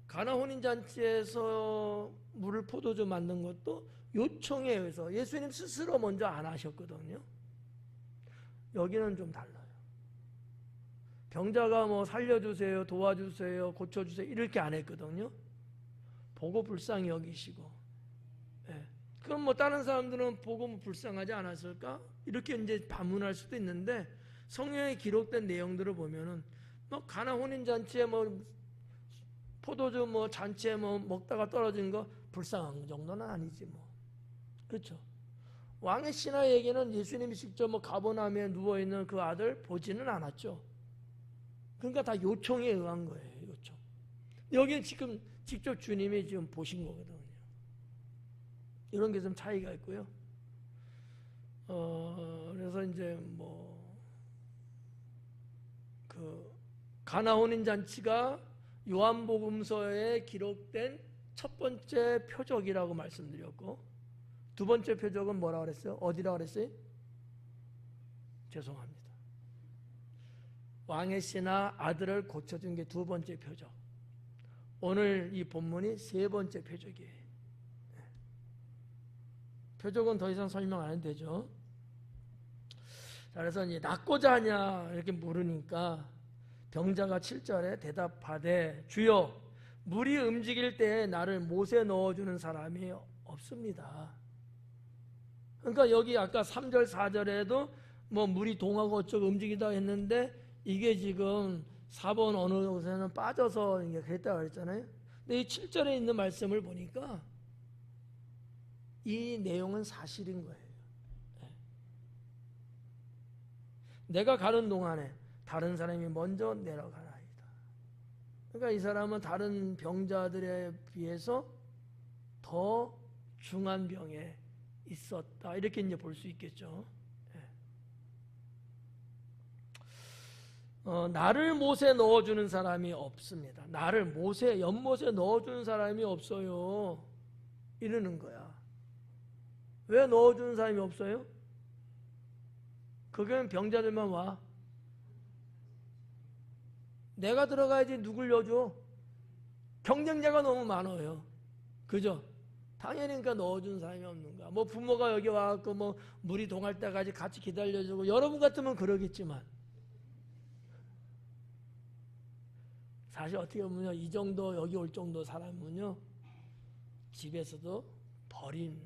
가나 혼인잔치에서 물을 포도주 만든 것도 요청에 의해서 예수님 스스로 먼저 안 하셨거든요. 여기는 좀 달라요. 병자가 뭐 살려주세요, 도와주세요, 고쳐주세요 이렇게 안 했거든요. 보고 불쌍히 여기시고. 예. 그럼 뭐 다른 사람들은 보고 뭐 불쌍하지 않았을까? 이렇게 이제 반문할 수도 있는데 성경에 기록된 내용들을 보면은 뭐 가나 혼인 잔치에 뭐 포도주 뭐 잔치에 뭐 먹다가 떨어진 거 불쌍한 정도는 아니지 뭐. 그렇죠. 왕의 신하에게는 예수님이 직접 뭐 가버나움에 누워 있는 그 아들 보지는 않았죠. 그러니까 다 요청에 의한 거예요. 요청. 여기는 지금 직접 주님이 지금 보신 거거든요. 이런 게 좀 차이가 있고요. 그래서 이제 뭐 그 가나 혼인 잔치가 요한복음서에 기록된 첫 번째 표적이라고 말씀드렸고 두 번째 표적은 뭐라고 그랬어요? 어디라고 그랬어요? 죄송합니다. 왕의 신하 아들을 고쳐준 게 두 번째 표적. 오늘 이 본문이 세 번째 표적이에요. 표적은 더 이상 설명 안 해도 되죠. 자, 그래서 이제 낫고자 하냐 이렇게 물으니까 병자가 7절에 대답하되 주여 물이 움직일 때 나를 못에 넣어주는 사람이 없습니다. 그러니까 여기 아까 3절 4절에도 뭐 물이 동하고 어쩌고 움직이다 했는데 이게 지금 4번 어느 곳에는 빠져서 이게 그랬다고 그랬잖아요. 근데 이 7절에 있는 말씀을 보니까 이 내용은 사실인 거예요. 내가 가는 동안에 다른 사람이 먼저 내려가나이다. 그러니까 이 사람은 다른 병자들에 비해서 더 중한 병에 있었다. 이렇게 이제 볼 수 있겠죠. 나를 못에 넣어주는 사람이 없습니다. 나를 못에, 연못에 넣어주는 사람이 없어요. 이러는 거야. 왜 넣어주는 사람이 없어요? 거기는 병자들만 와. 내가 들어가야지 누굴 넣어줘? 경쟁자가 너무 많아요. 그죠? 당연히 그러니까 넣어주는 사람이 없는 거야. 뭐 부모가 여기 와갖고 뭐 물이 동할 때까지 같이 기다려주고 여러분 같으면 그러겠지만 사실 어떻게 보면요, 이 정도 여기 올 정도 사람은요 집에서도 버린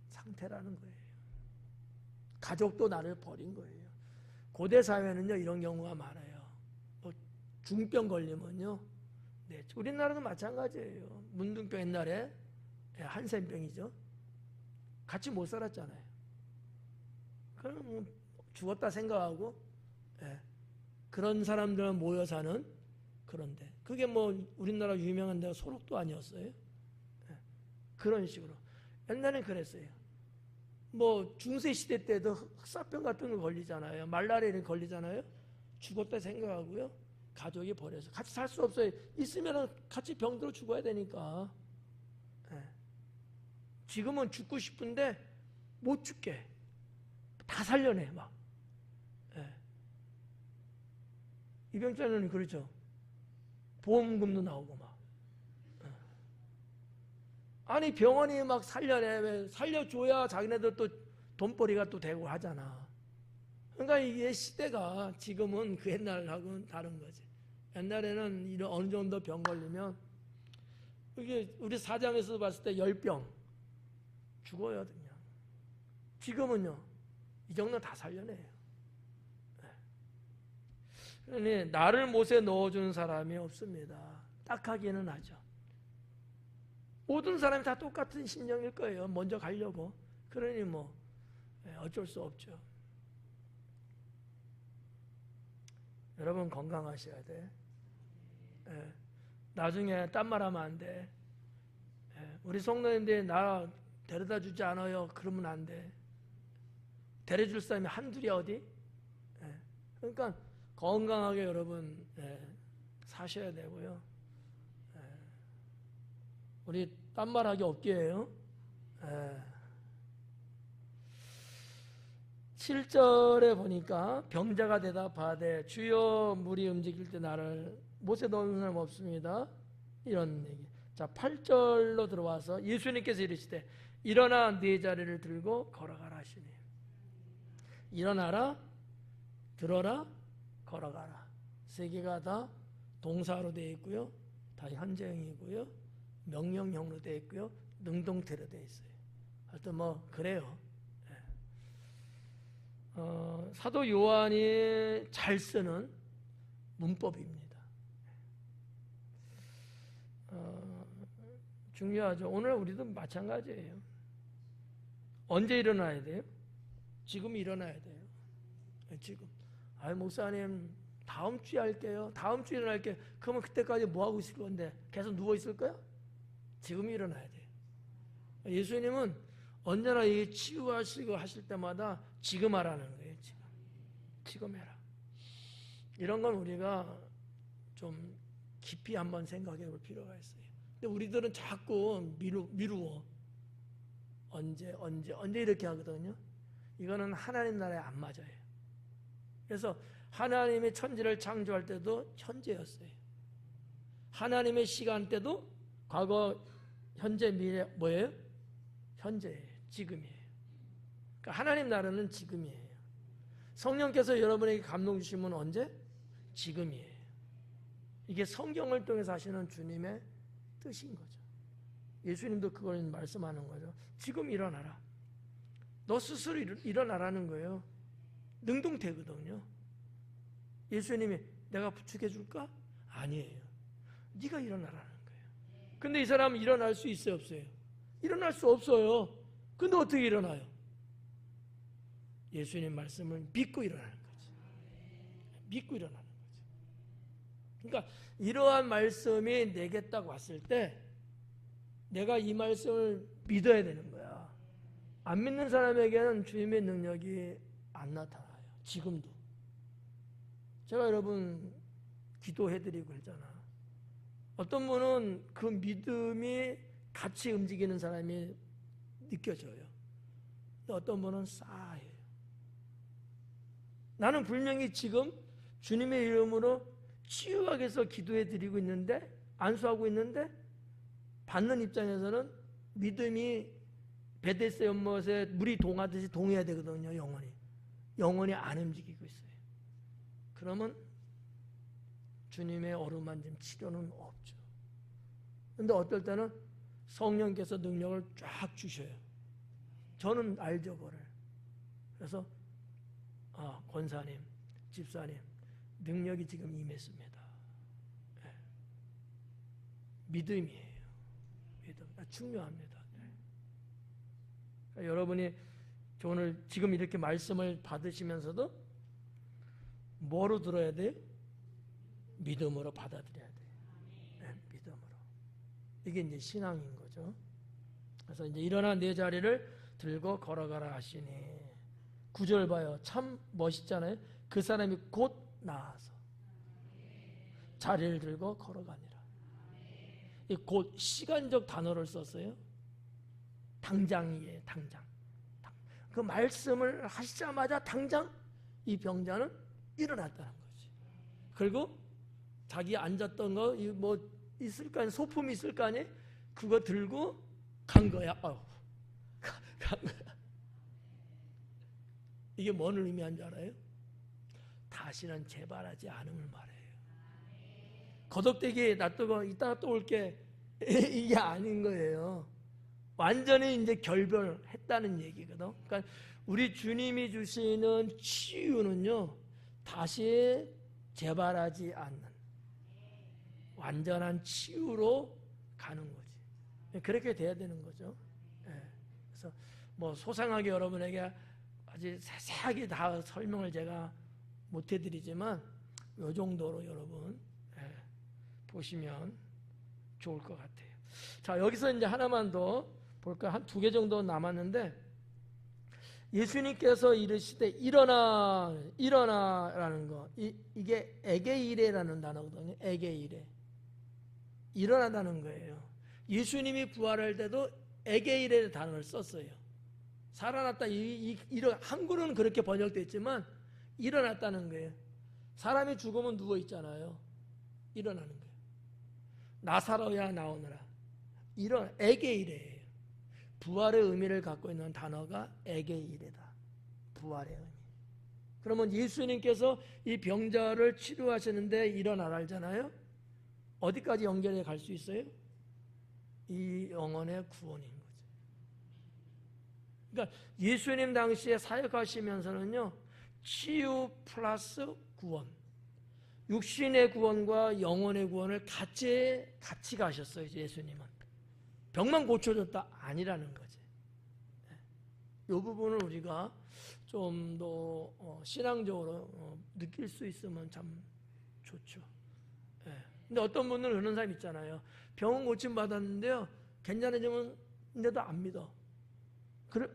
상태라는 거예요. 가족도 나를 버린 거예요. 고대 사회는요 이런 경우가 많아요. 뭐 중병 걸리면요, 네, 우리나라도 마찬가지예요. 문둥병 옛날에 한센병이죠. 같이 못 살았잖아요. 그럼 뭐 죽었다 생각하고 그런 사람들은 모여 사는 그런데 그게 뭐 우리나라 유명한 데가 소록도 아니었어요. 그런 식으로 옛날엔 그랬어요. 뭐 중세 시대 때도 흑사병 같은 거 걸리잖아요. 말라리아 걸리잖아요. 죽었다 생각하고요 가족이 버려서 같이 살 수 없어요. 있으면 같이 병들어 죽어야 되니까. 지금은 죽고 싶은데 못 죽게 다 살려내 막. 입양자는 그렇죠. 보험금도 나오고 막. 아니 병원이 막 살려내. 왜 살려줘야 자기네들 또 돈벌이가 또 되고 하잖아. 그러니까 이게 시대가 지금은 그 옛날하고는 다른 거지. 옛날에는 이런 어느 정도 병 걸리면 이게 우리 사장에서 봤을 때 10병 죽어요 그냥. 지금은요 이 정도는 다 살려내요. 그러니 나를 못에 넣어주는 사람이 없습니다. 딱하기는 하죠. 모든 사람이 다 똑같은 심령일 거예요. 먼저 가려고. 그러니 뭐 어쩔 수 없죠. 여러분 건강하셔야 돼. 나중에 딴 말하면 안 돼. 우리 성도님들이 나 데려다 주지 않아요. 그러면 안 돼. 데려줄 사람이 한둘이야 어디? 그러니까 건강하게 여러분 사셔야 되고요. 우리 딴 말하기 없게요. 7절에 보니까 병자가 대답하되 주여 물이 움직일 때 나를 못에 넣는 사람 없습니다. 이런 얘기. 자, 8절로 들어와서 예수님께서 이르시되 일어나 네 자리를 들고 걸어가라 하시니. 일어나라, 들어라, 걸어가라. 세 개가 다 동사로 되어 있고요. 다 현재형이고요. 명령형으로 되어 있고요. 능동태로 되어 있어요. 하여튼 뭐 그래요. 사도 요한이 잘 쓰는 문법입니다. 중요하죠. 오늘 우리도 마찬가지예요. 언제 일어나야 돼요? 지금 일어나야 돼요. 지금. 목사님 다음 주에 할게요. 다음 주에 일어날게요. 그러면 그때까지 뭐 하고 있을 건데? 계속 누워 있을 거야? 지금 일어나야 돼요. 예수님은 언제나 이 치유하시고 하실 때마다 지금 하라는 거예요. 지금 해라. 이런 건 우리가 좀 깊이 한번 생각해 볼 필요가 있어요. 근데 우리들은 자꾸 미루어. 언제 이렇게 하거든요. 이거는 하나님 나라에 안 맞아요. 그래서 하나님의 천지를 창조할 때도 현재였어요. 하나님의 시간대도 과거, 현재, 미래 뭐예요? 현재예요. 지금이에요. 그러니까 하나님 나라는 지금이에요. 성령께서 여러분에게 감동 주시면 언제? 지금이에요. 이게 성경을 통해서 하시는 주님의 뜻인 거죠. 예수님도 그걸 말씀하는 거죠. 지금 일어나라. 너 스스로 일어나라는 거예요. 능동태거든요. 예수님이 내가 부축해 줄까? 아니에요. 네가 일어나라는 거예요. 근데 이 사람은 일어날 수 있어요, 없어요? 일어날 수 없어요. 근데 어떻게 일어나요? 예수님 말씀을 믿고 일어나는 거지. 믿고 일어나는 거지. 그러니까 이러한 말씀이 내게 딱 왔을 때 내가 이 말씀을 믿어야 되는 거야. 안 믿는 사람에게는 주님의 능력이 안 나타나요. 지금도. 제가 여러분 기도해드리고 했잖아. 어떤 분은 그 믿음이 같이 움직이는 사람이 느껴져요. 어떤 분은 싸해요. 나는 분명히 지금 주님의 이름으로 치유하기 위해서 기도해드리고 있는데, 안수하고 있는데, 받는 입장에서는 믿음이 베데스다 연못에 물이 동하듯이 동해야 되거든요. 영원히 안 움직이고 있어요. 그러면 주님의 어루만짐 치료는 없죠. 근데 어떨 때는 성령께서 능력을 쫙 주셔요. 저는 알죠, 그거를. 그래서 권사님, 집사님, 능력이 지금 임했습니다. 네. 믿음이에요. 믿음. 중요합니다. 네. 그러니까 여러분이 오늘 지금 이렇게 말씀을 받으시면서도 뭐로 들어야 돼요? 믿음으로 받아들여야 돼요. 네, 믿음으로. 이게 이제 신앙인 거죠. 그래서 이제 일어나 내 자리를 들고 걸어가라 하시니 9절 봐요. 참 멋있잖아요. 그 사람이 곧 나아서 자리를 들고 걸어가니라. 이 곧 시간적 단어를 썼어요. 당장이에요. 당장. 그 말씀을 하시자마자 당장 이 병자는 일어났다는 거지. 그리고 자기 앉았던 거 뭐 있을 거 아니에요. 소품이 있을 거 아니에요. 그거 들고 간 거야. 간 거야. 이게 뭔 의미한 줄 알아요? 다시는 재발하지 않음을 말해요. 거덕대기 놔두고 이따가 또 올게 이게 아닌 거예요. 완전히 이제 결별했다는 얘기거든. 그러니까 우리 주님이 주시는 치유는요, 다시 재발하지 않는 완전한 치유로 가는 거지. 그렇게 돼야 되는 거죠. 예. 그래서 뭐 소상하게 여러분에게 아주 세세하게 다 설명을 제가 못 해드리지만 이 정도로 여러분 보시면 좋을 것 같아요. 자, 여기서 이제 하나만 더 볼까요? 한 2개 정도 남았는데, 예수님께서 이르시되 일어나 일어나라는 거, 이게 에게이레라는 단어거든요. 에게이레, 일어나다는 거예요. 예수님이 부활할 때도 에게이레 단어를 썼어요. 살아났다, 한글은 그렇게 번역됐지만 일어났다는 거예요. 사람이 죽으면 누워 있잖아요. 일어나는 거예요. 나사로야 나오너라. 이런 에게이레예요. 부활의 의미를 갖고 있는 단어가 에게이레다. 부활의 의미. 그러면 예수님께서 이 병자를 치료하시는데 일어나라 하잖아요. 어디까지 연결해 갈 수 있어요? 이 영혼의 구원인 거죠. 그러니까 예수님 당시에 사역하시면서는요, 치유 플러스 구원, 육신의 구원과 영혼의 구원을 같이 가셨어요. 예수님은 병만 고쳐줬다 아니라는 거지. 이 부분을 우리가 좀 더 신앙적으로 느낄 수 있으면 참 좋죠. 근데 어떤 분들은 그런 사람 있잖아요. 병원 고침 받았는데요, 괜찮아지면데도 안 믿어.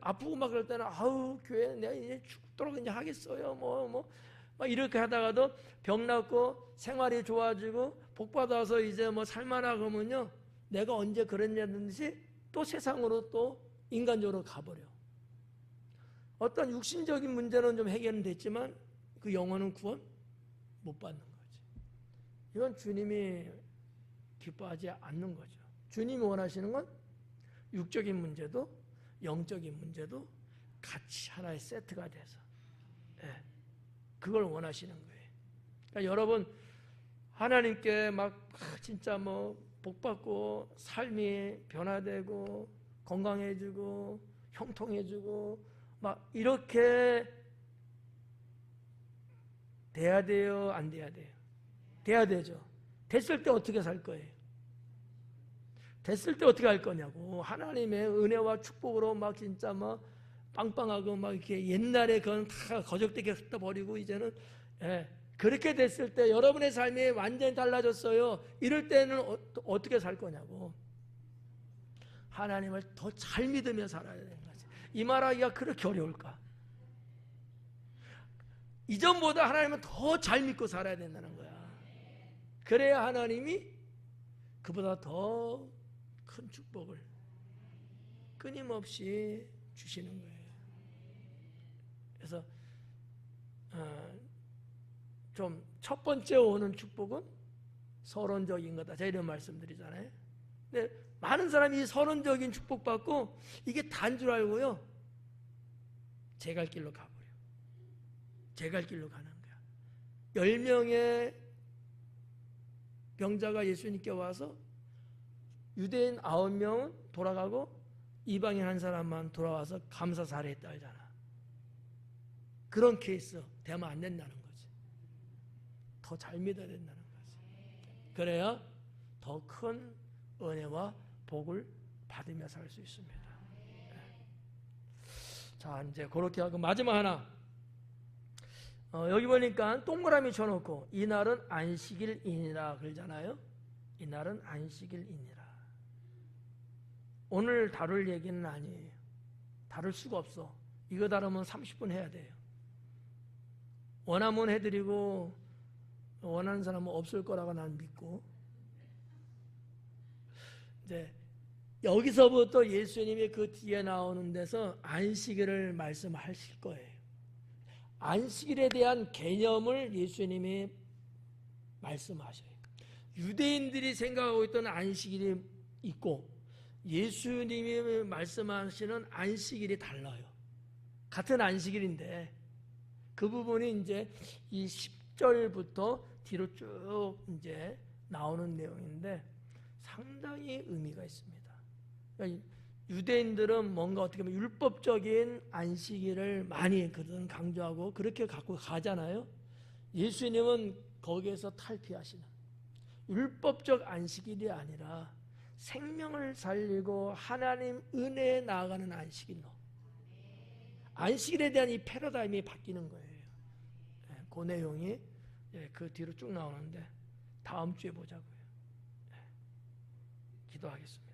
아프고 막 그럴 때는 아우 교회 내가 이제 죽도록 이제 하겠어요. 막 이렇게 하다가도 병 낫고 생활이 좋아지고 복 받아서 이제 뭐 살만하고 하면요, 내가 언제 그랬냐든지 또 세상으로 또 인간적으로 가버려. 어떤 육신적인 문제는 좀 해결은 됐지만 그 영혼은 구원 못 받는 거지. 이건 주님이 기뻐하지 않는 거죠. 주님이 원하시는 건 육적인 문제도 영적인 문제도 같이 하나의 세트가 돼서 그걸 원하시는 거예요. 그러니까 여러분, 하나님께 막 진짜 뭐 복받고 삶이 변화되고 건강해지고 형통해지고 막 이렇게 돼야 돼요? 안 돼야 돼요? 돼야 되죠. 됐을 때 어떻게 살 거예요? 됐을 때 어떻게 할 거냐고. 하나님의 은혜와 축복으로 막 진짜 막 빵빵하고 막 이렇게 옛날에 그건 다 거적되게 흩어버리고 이제는 그렇게 됐을 때 여러분의 삶이 완전히 달라졌어요. 이럴 때는 어떻게 살 거냐고. 하나님을 더 잘 믿으며 살아야 되는 거지. 이 말하기가 그렇게 어려울까? 이전보다 하나님은 더 잘 믿고 살아야 된다는 거야. 그래야 하나님이 그보다 더 큰 축복을 끊임없이 주시는 거예요. 그래서 좀 첫 번째 오는 축복은 서론적인 거다. 제가 이런 말씀드리잖아요. 근데 많은 사람이 이 서론적인 축복 받고 이게 다인 줄 알고요, 제 갈 길로 가버려. 제 갈 길로 가는 거야. 10명의 병자가 예수님께 와서 유대인 9명은 돌아가고 이방인 한 사람만 돌아와서 감사사례 했다 하잖아. 그런 케이스 되면 안 된다는 거지. 더 잘 믿어야 된다는 거지. 그래야 더 큰 은혜와 복을 받으며 살 수 있습니다. 자, 이제 그렇게 하고 마지막 하나, 여기 보니까 동그라미 쳐놓고 이날은 안식일이니라 그러잖아요. 이날은 안식일이니라. 오늘 다룰 얘기는 아니에요. 다룰 수가 없어. 이거 다루면 30분 해야 돼요. 원하면 해드리고 원하는 사람은 없을 거라고 난 믿고, 이제 여기서부터 예수님이 그 뒤에 나오는 데서 안식일을 말씀하실 거예요. 안식일에 대한 개념을 예수님이 말씀하셔요. 유대인들이 생각하고 있던 안식일이 있고 예수님이 말씀하시는 안식일이 달라요. 같은 안식일인데 그 부분이 이제 이 10절부터 뒤로 쭉 이제 나오는 내용인데 상당히 의미가 있습니다. 그러니까 유대인들은 뭔가 어떻게 보면 율법적인 안식일을 많이 강조하고 그렇게 갖고 가잖아요. 예수님은 거기에서 탈피하시는 율법적 안식일이 아니라 생명을 살리고 하나님 은혜에 나아가는 안식일로, 안식일에 대한 이 패러다임이 바뀌는 거예요. 그 내용이 그 뒤로 쭉 나오는데 다음 주에 보자고요. 기도하겠습니다.